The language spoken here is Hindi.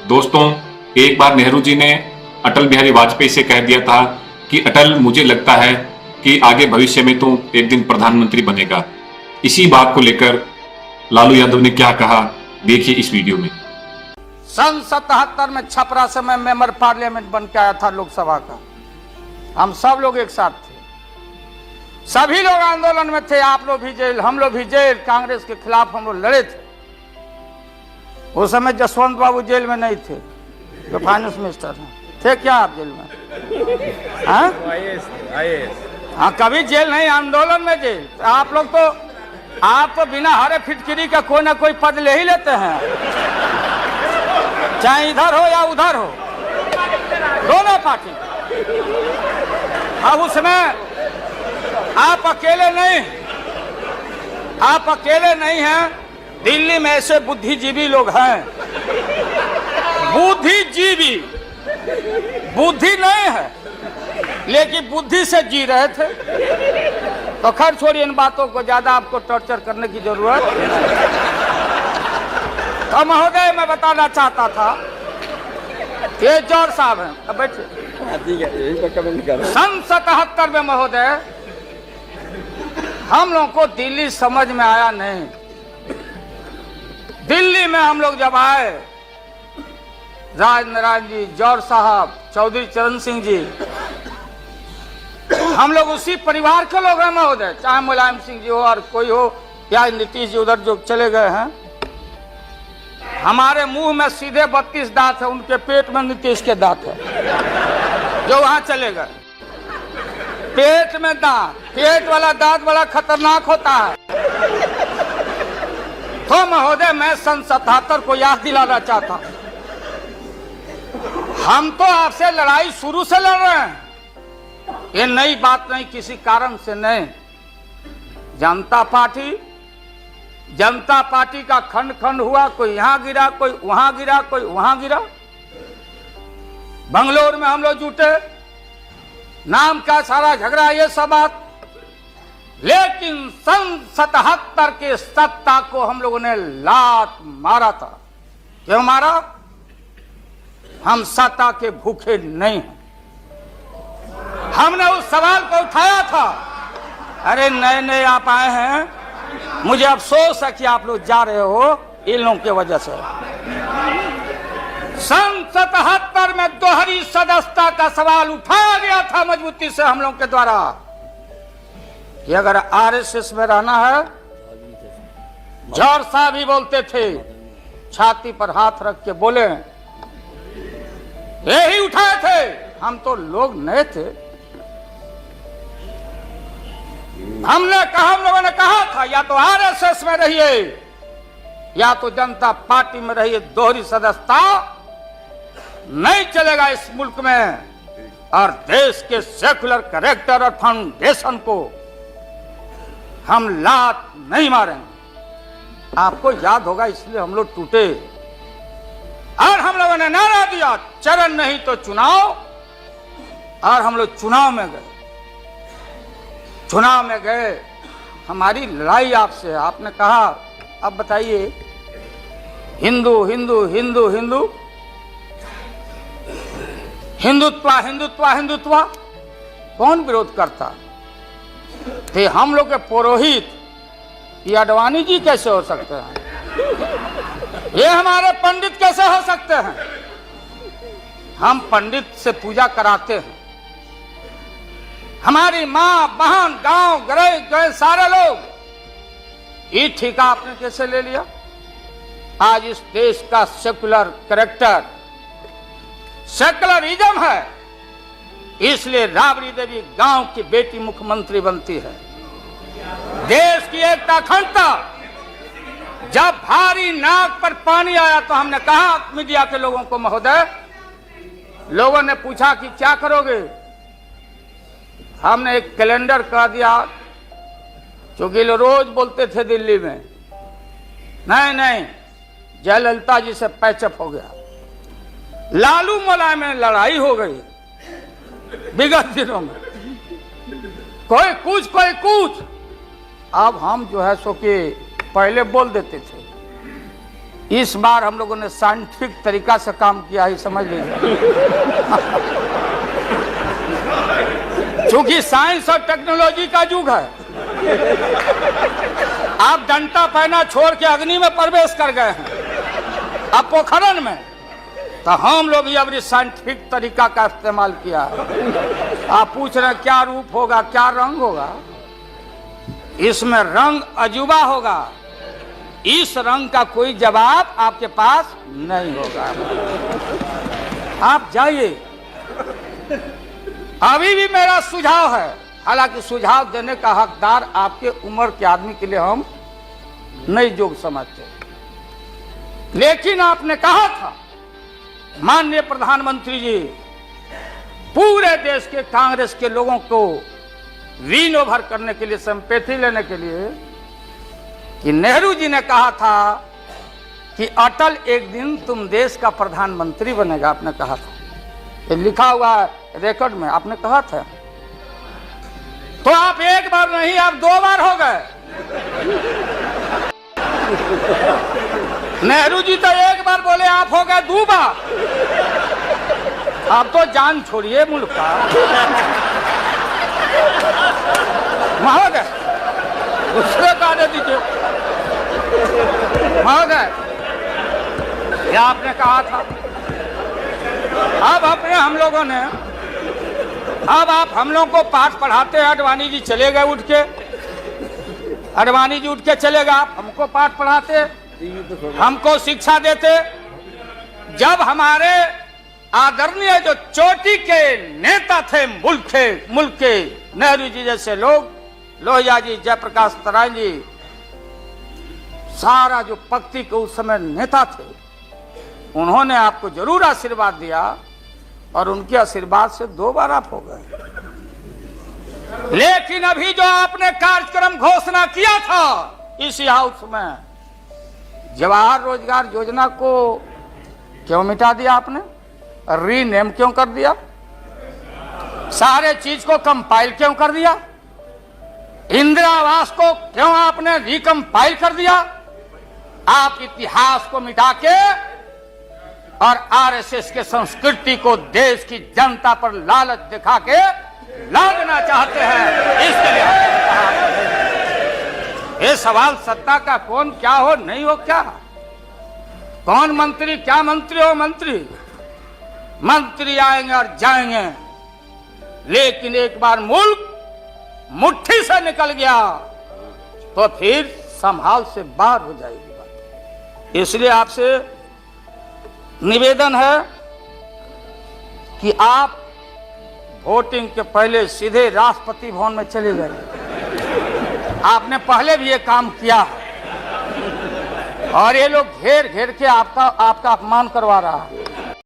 दोस्तों, एक बार नेहरू जी ने अटल बिहारी वाजपेयी से कह दिया था कि अटल, मुझे लगता है कि आगे भविष्य में तू एक दिन प्रधानमंत्री बनेगा। इसी बात को लेकर लालू यादव ने क्या कहा, देखिए इस वीडियो में। सन 77 में छपरा से मैं मेंबर पार्लियामेंट बन के आया था लोकसभा का। हम सब लोग एक साथ थे, सभी लोग आंदोलन में थे। आप लोग भी जेल, हम लोग भी जेल। कांग्रेस के खिलाफ हम लोग लड़े थे। उस समय जसवंत बाबू जेल में नहीं थे, जो फाइनेंस मिनिस्टर हैं। थे क्या आप जेल में? हाँ, कभी जेल नहीं, आंदोलन में जेल। आप लोग तो बिना हरे फिटकिरी का कोई ना कोई पद ले ही लेते हैं, चाहे इधर हो या उधर हो, दोनों पार्टी। अब उसमें आप अकेले नहीं हैं। दिल्ली में ऐसे बुद्धिजीवी लोग हैं, बुद्धिजीवी, बुद्धि नहीं है लेकिन बुद्धि से जी रहे थे। तो खैर छोड़िए इन बातों को, ज्यादा आपको टॉर्चर करने की जरूरत नहीं। तो महोदय, मैं बताना चाहता था, ये जौहर साहब हैं, अब बैठिए। सन 77 में महोदय हम लोग को दिल्ली समझ में आया नहीं। दिल्ली में हम लोग जब आए, राजनारायण जी, जौहर साहब, चौधरी चरण सिंह जी, हम लोग उसी परिवार के लोग हैं महोदय। चाहे मुलायम सिंह जी हो और कोई हो, या नीतीश जी उधर जो चले गए हैं। हमारे मुंह में सीधे 32 दांत है, उनके पेट में नीतीश के दांत है, जो वहां चले गए। पेट में दांत, पेट वाला दांत बड़ा खतरनाक होता है। तो महोदय, मैं सन 77 को याद दिलाना चाहता हूं, हम तो आपसे लड़ाई शुरू से लड़ रहे हैं। ये नई बात नहीं, किसी कारण से नहीं। जनता पार्टी का खंड खंड हुआ, कोई यहां गिरा, कोई वहां गिरा, कोई वहां गिरा। बंगलोर में हम लोग जुटे, नाम का सारा झगड़ा, ये सब बात। लेकिन सन 77 के सत्ता को हम लोगों ने लात मारा था। क्यों मारा? हम सत्ता के भूखे नहीं हैं। हमने उस सवाल को उठाया था। अरे नए नए आप आए हैं, मुझे अफसोस है कि आप लोग जा रहे हो इन लोगों की वजह से। सन 77 में दोहरी सदस्यता का सवाल उठाया गया था मजबूती से हम लोग के द्वारा कि अगर आरएसएस में रहना है। जौहर साहब भी बोलते थे, छाती पर हाथ रख के बोले, यही उठाए थे। हम तो लोग नए थे। हम लोगों ने कहा था, या तो आरएसएस में रहिए या तो जनता पार्टी में रहिए। दोहरी सदस्यता नहीं चलेगा इस मुल्क में, और देश के सेकुलर कैरेक्टर और फाउंडेशन को हम लात नहीं मारेंगे। आपको याद होगा, इसलिए हम लोग टूटे और हम लोगों ने नारा दिया, चरण नहीं तो चुनाव। और हम लोग चुनाव में गए। हमारी लड़ाई आपसे है। आपने कहा, अब बताइए, हिंदू हिंदू हिंदू हिंदू हिंदुत्व हिंदुत्व हिंदुत्व, कौन विरोध करता थे? हम लोग के पुरोहित ये अडवाणी जी कैसे हो सकते हैं? ये हमारे पंडित कैसे हो सकते हैं? हम पंडित से पूजा कराते हैं। हमारी माँ, बहन, गांव गए सारे लोग। ये ठेका आपने कैसे ले लिया? आज इस देश का सेकुलर कैरेक्टर, सेकुलरिज्म है, इसलिए राबड़ी देवी गांव की बेटी मुख्यमंत्री बनती है। देश की एकता, अखंडता। जब भारी नाक पर पानी आया तो हमने कहा मीडिया के लोगों को, महोदय, लोगों ने पूछा कि क्या करोगे? हमने एक कैलेंडर कह दिया, क्योंकि लोग रोज बोलते थे दिल्ली में, नहीं जयललिता जी से पैचअप हो गया। लालू मुलायम में लड़ाई हो गई विगत दिनों में, कोई कुछ। अब हम जो है सो कि पहले बोल देते थे, इस बार हम लोगों ने साइंटिफिक तरीका से काम किया है, समझ लीजिए। क्योंकि साइंस और टेक्नोलॉजी का युग है। आप डंडा पहना छोड़ के अग्नि में प्रवेश कर गए हैं, अब पोखरण में, तो हम लोग ये साइंटिफिक तरीका का इस्तेमाल किया है। आप पूछ रहे हैं क्या रूप होगा, क्या रंग होगा? इसमें रंग अजूबा होगा, इस रंग का कोई जवाब आपके पास नहीं होगा। आप जाइए। अभी भी मेरा सुझाव है, हालांकि सुझाव देने का हकदार आपके उम्र के आदमी के लिए हम नहीं योग्य समझते, लेकिन आपने कहा था माननीय प्रधानमंत्री जी, पूरे देश के कांग्रेस के लोगों को विन ओवर करने के लिए, सिंपैथी लेने के लिए, कि नेहरू जी ने कहा था कि अटल एक दिन तुम देश का प्रधानमंत्री बनेगा। आपने कहा था, ये लिखा हुआ है रिकॉर्ड में, आपने कहा था। तो आप एक बार नहीं, आप 2 बार हो गए। नेहरू जी तो एक बार बोले, आप हो गए 2 बार। आप तो जान छोड़िए मुल्क का। महोदय, दूसरे का दे दीजिए। महोदय, ये आपने कहा था। अब अपने हम लोगों ने, अब आप हम लोग को पाठ पढ़ाते हैं। अडवाणी जी चले गए उठ के, अडवाणी जी उठ के चले गए, आप हमको पाठ पढ़ाते, हमको शिक्षा देते। जब हमारे आदरणीय जो चोटी के नेता थे मुल्क के नेहरू जी जैसे लोग, लोहिया जी, जयप्रकाश नारायण जी, सारा जो पक्ति के उस समय नेता थे, उन्होंने आपको जरूर आशीर्वाद दिया, और उनके आशीर्वाद से 2 बार आप हो गए। लेकिन अभी जो आपने कार्यक्रम घोषणा किया था इसी हाउस में, जवाहर रोजगार योजना को क्यों मिटा दिया आपने? रीनेम क्यों कर दिया? सारे चीज को कंपाइल क्यों कर दिया? इंदिरा आवास को क्यों आपने रिकंपाइल कर दिया? आप इतिहास को मिटा के और आरएसएस के संस्कृति को देश की जनता पर लालच दिखा के लादना चाहते हैं। इसके लिए ये सवाल सत्ता का कौन क्या हो नहीं हो, क्या कौन मंत्री, क्या मंत्री हो मंत्री, मंत्री आएंगे और जाएंगे, लेकिन एक बार मुल्क मुट्ठी से निकल गया तो फिर संभाल से बाहर हो जाएगी बात। इसलिए आपसे निवेदन है कि आप वोटिंग के पहले सीधे राष्ट्रपति भवन में चले गए। आपने पहले भी ये काम किया और ये लोग घेर घेर के आपका अपमान करवा रहा है।